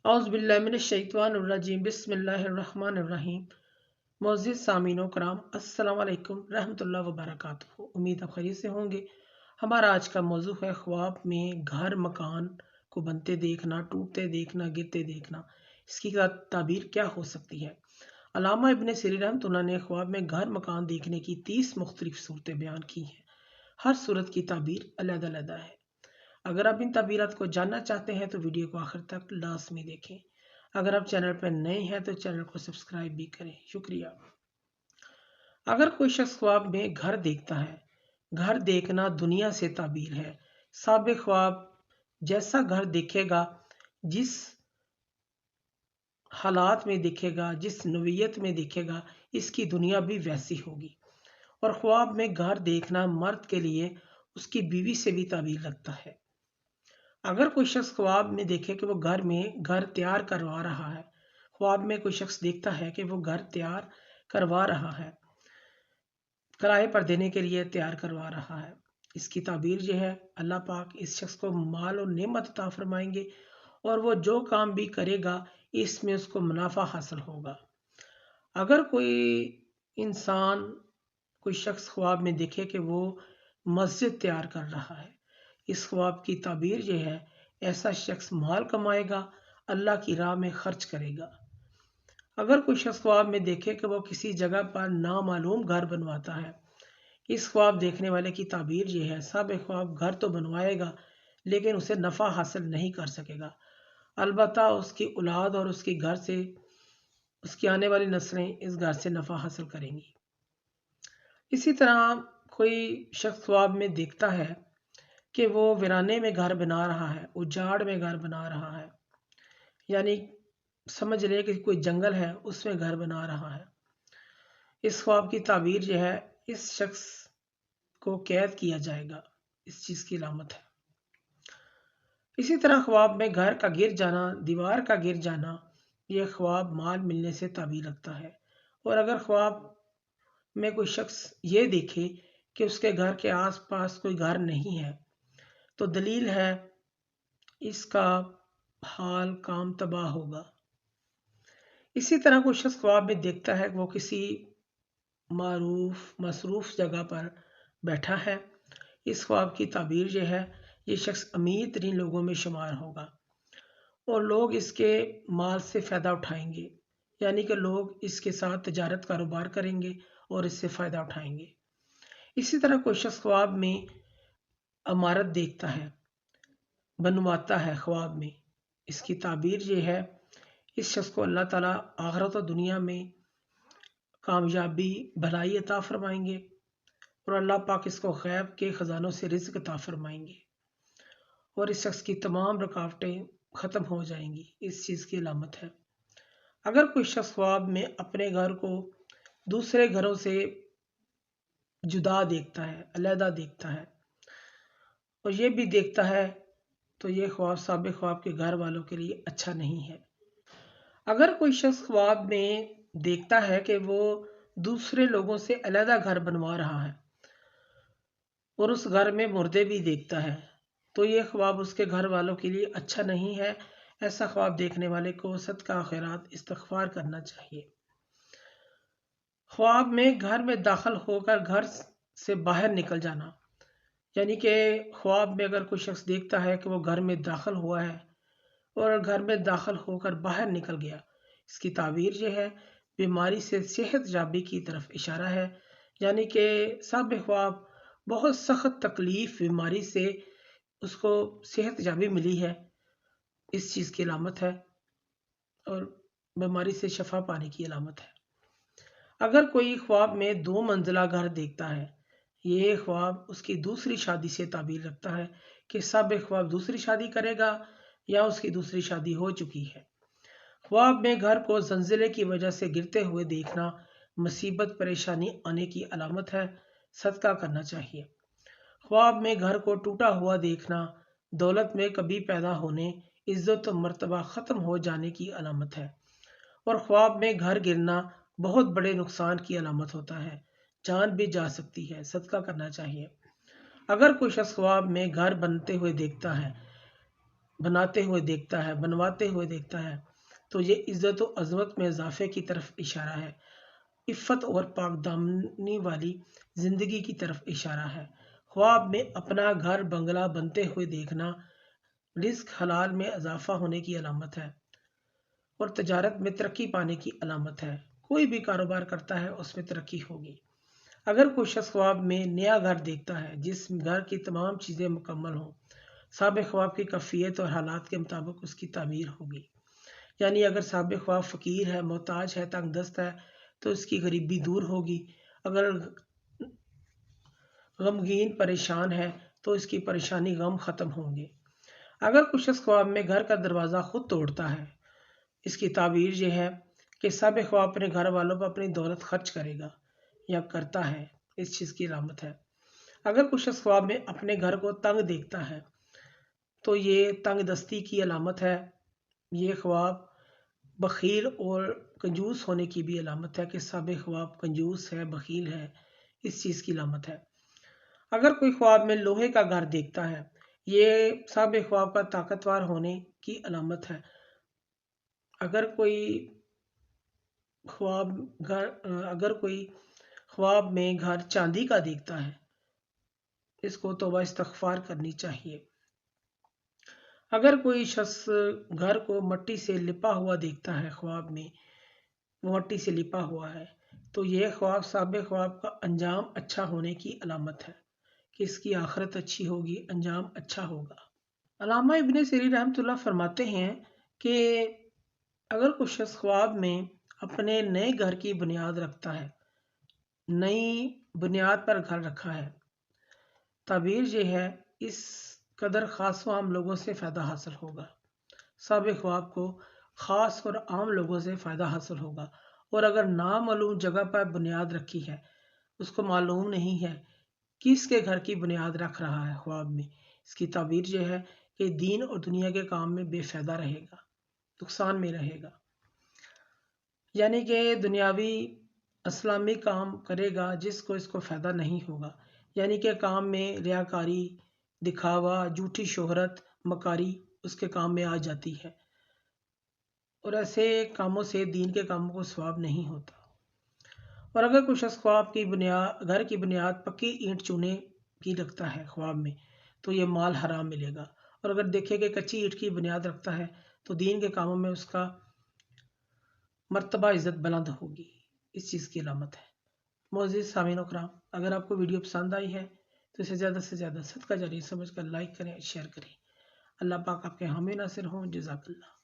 औज़ुबिल्लाहि बिस्मिल्लाहिर्रहमानिर्रहीम। मोअज़्ज़िज़ सामीन व कराम, अस्सलाम वालेकुम रहमतुल्लाहि व बरकातुहू। उम्मीद आप खैरियत से होंगे। हमारा आज का मौजू है ख्वाब में घर मकान को बनते देखना, टूटते देखना, गिरते देखना। इसकी ताबीर क्या हो सकती है? अल्लामा इब्न सीरीन रहमतुल्लाह ने ख्वाब में घर मकान देखने की 30 मुख्तलिफ सूरतें बयान की हैं। हर सूरत की ताबीर अलग-अलग है। अगर आप इन ताबीरात को जानना चाहते हैं तो वीडियो को आखिर तक लाजमी देखें। अगर आप चैनल पर नए हैं तो चैनल को सब्सक्राइब भी करें, शुक्रिया। अगर कोई शख्स ख्वाब में घर देखता है, घर देखना दुनिया से ताबीर है। साबिक ख्वाब जैसा घर देखेगा, जिस हालात में देखेगा, जिस नोयत में देखेगा, इसकी दुनिया भी वैसी होगी। और ख्वाब में घर देखना मर्द के लिए उसकी बीवी से भी ताबीर लगता है। अगर कोई शख्स ख्वाब में देखे कि वो घर तैयार करवा रहा है, ख्वाब में कोई शख्स देखता है कि वो घर तैयार करवा रहा है, किराए पर देने के लिए तैयार करवा रहा है, इसकी ताबीर ये है, अल्लाह पाक इस शख्स को माल और नेमत अता फरमाएंगे और वो जो काम भी करेगा इसमें उसको मुनाफा हासिल होगा। अगर कोई इंसान, कोई शख्स ख्वाब में देखे कि वो मस्जिद तैयार कर रहा है, इस ख्वाब की ताबीर ये है, ऐसा शख्स माल कमाएगा, अल्लाह की राह में खर्च करेगा। अगर कोई शख्स ख्वाब में देखे कि वो किसी जगह पर नामालूम घर बनवाता है, इस ख्वाब देखने वाले की ताबीर ये है, सब ख्वाब घर तो बनवाएगा लेकिन उसे नफ़ा हासिल नहीं कर सकेगा। अलबत्ता उसकी औलाद और उसके घर से उसकी आने वाली नस्लें इस घर से नफ़ा हासिल करेंगी। इसी तरह कोई शख्स ख्वाब में देखता है कि वो वीराने में घर बना रहा है, उजाड़ में घर बना रहा है, यानी समझ ले कि कोई जंगल है उसमें घर बना रहा है। इस ख्वाब की ताबीर जो है, इस शख्स को कैद किया जाएगा, इस चीज़ की अलामत है। इसी तरह ख्वाब में घर का गिर जाना, दीवार का गिर जाना, यह ख्वाब माल मिलने से ताबीर लगता है। और अगर ख्वाब में कोई शख्स ये देखे कि उसके घर के आसपास कोई घर नहीं है, तो दलील है इसका हाल काम तबाह होगा। इसी तरह कोई शख्स ख्वाब में देखता है कि वो किसी मसरूफ जगह पर बैठा है, इस ख्वाब की ताबीर ये है, ये शख्स अमीर तरीन लोगों में शुमार होगा और लोग इसके माल से फ़ायदा उठाएंगे, यानी कि लोग इसके साथ तजारत कारोबार करेंगे और इससे फ़ायदा उठाएंगे। इसी तरह कोई शख्स ख्वाब में इमारत देखता है, बनवाता है ख्वाब में, इसकी ताबीर ये है, इस शख्स को अल्लाह ताला आखिरत और दुनिया में कामयाबी भलाई अता फरमाएंगे और अल्लाह पाक इसको गैब के ख़जानों से रिज़्क़ अता फरमाएंगे और इस शख्स की तमाम रुकावटें ख़त्म हो जाएंगी, इस चीज़ की अलामत है। अगर कोई शख्स ख्वाब में अपने घर को दूसरे घरों से जुदा देखता है, अलहदा देखता है और ये भी देखता है, तो ये ख्वाब साबिक ख्वाब के घर वालों के लिए अच्छा नहीं है। अगर कोई शख्स ख्वाब में देखता है कि वो दूसरे लोगों से अलहदा घर बनवा रहा है और उस घर में मुर्दे भी देखता है, तो ये ख्वाब उसके घर वालों के लिए अच्छा नहीं है। ऐसा ख्वाब देखने वाले को सदका खैरात इस्तिग़फ़ार करना चाहिए। ख्वाब में घर में दाखिल होकर घर से बाहर निकल जाना, यानी कि ख्वाब में अगर कोई शख्स देखता है कि वो घर में दाखिल हुआ है और घर में दाखिल होकर बाहर निकल गया, इसकी ताबीर ये है, बीमारी से सेहत याबी की तरफ इशारा है, यानी कि सब ख्वाब बहुत सख्त तकलीफ़ बीमारी से उसको सेहत याबी मिली है, इस चीज़ की अलामत है और बीमारी से शफा पाने की अलामत है। अगर कोई ख्वाब में 2 मंजिला घर देखता है, ये ख्वाब उसकी दूसरी शादी से ताबीर रखता है कि सब ख्वाब दूसरी शादी करेगा या उसकी दूसरी शादी हो चुकी है। ख्वाब में घर को ज़लज़ले की वजह से गिरते हुए देखना मुसीबत परेशानी आने की अलामत है, सदका करना चाहिए। ख्वाब में घर को टूटा हुआ देखना दौलत में कभी पैदा होने, इज़्ज़त और मर्तबा ख़त्म हो जाने की अलामत है और ख्वाब में घर गिरना बहुत बड़े नुकसान की अलामत होता है, जान भी जा सकती है, सदका करना चाहिए। अगर कोई शख्स ख्वाब में घर बनते हुए देखता है, बनाते हुए देखता है, बनवाते हुए देखता है, तो ये इज़्ज़त व अज़मत में इजाफे की तरफ इशारा है, इफ़्फ़त और पाकदामनी वाली ज़िंदगी की तरफ इशारा है। ख्वाब में अपना घर बंगला बनते हुए देखना रिज़्क हलाल में इजाफा होने की अलामत है और तजारत में तरक्की पाने की अलामत है। कोई भी कारोबार करता है उसमें तरक्की होगी। अगर कोई शख्स ख्वाब में नया घर देखता है जिस घर की तमाम चीज़ें मुकम्मल हों, साबिक़ ख्वाब की कैफियत और हालात के मुताबिक उसकी तामीर होगी। यानी अगर साबिक़ ख्वाब फ़कीर है, मोहताज है, तंगदस्त है, तो उसकी गरीबी दूर होगी। अगर गमगीन परेशान है तो इसकी परेशानी गम ख़त्म होंगे। अगर कुछ शख्स ख्वाब में घर का दरवाज़ा खुद तोड़ता है, इसकी ताबीर यह है कि साबिक़ ख्वाब अपने घर वालों पर अपनी दौलत खर्च करेगा या करता है, इस चीज़ की अलामत है। अगर कुछ शख्स ख्वाब में अपने घर को तंग देखता है तो ये तंग दस्ती की अलामत है। ये ख्वाब बखील और कंजूस होने की भी अलामत है कि साबिक़ ख्वाब कंजूस है, बखील है, इस चीज़ की अलामत है। अगर कोई ख्वाब में लोहे का घर देखता है, ये साबिक़ ख्वाब का ताकतवर होने की अलामत है। अगर कोई अगर कोई ख्वाब में घर चांदी का देखता है, इसको तौबा इस्तग़फ़ार करनी चाहिए। अगर कोई शख्स घर को मिट्टी से लिपा हुआ देखता है, ख्वाब में वो मिट्टी से लिपा हुआ है, तो यह ख्वाब साबिक़ ख्वाब का अंजाम अच्छा होने की अलामत है कि इसकी आखिरत अच्छी होगी, अंजाम अच्छा होगा। अल्लामा इब्न सीरीन रहमतुल्लाह फरमाते हैं कि अगर कुछ शख्स ख्वाब में अपने नए घर की बुनियाद रखता है, नई बुनियाद पर घर रखा है, ताबीर ये है इस कदर ख़ास व आम लोगों से फ़ायदा हासिल होगा। साबिक़ ख्वाब को ख़ास और आम लोगों से फ़ायदा हासिल होगा। और अगर नामालूम जगह पर बुनियाद रखी है, उसको मालूम नहीं है किसके घर की बुनियाद रख रहा है ख्वाब में, इसकी ताबीर यह है कि दीन और दुनिया के काम में बेफ़ायदा रहेगा, नुकसान में रहेगा। यानी कि दुनियावी इस्लामी काम करेगा जिसको इसको फ़ायदा नहीं होगा। यानी कि काम में रियाकारी, दिखावा, झूठी शोहरत, मकारी उसके काम में आ जाती है और ऐसे कामों से दीन के कामों को सवाब नहीं होता। और अगर कोई शख्स ख्वाब की बुनियाद घर की बुनियाद पक्की ईंट चूने की रखता है ख्वाब में, तो ये माल हराम मिलेगा। और अगर देखे कि कच्ची ईंट की बुनियाद रखता है तो दीन के कामों में उसका मर्तबा इज़्ज़त बुलंद होगी, इस चीज़ की अलामत है। मोअज़्ज़िज़ सामीन ओ किराम, अगर आपको वीडियो पसंद आई है तो इसे ज़्यादा से ज़्यादा सदका जारिया समझकर लाइक करें, शेयर करें। अल्लाह पाक आपके हामी नासिर हों। जज़ाकल्लाह।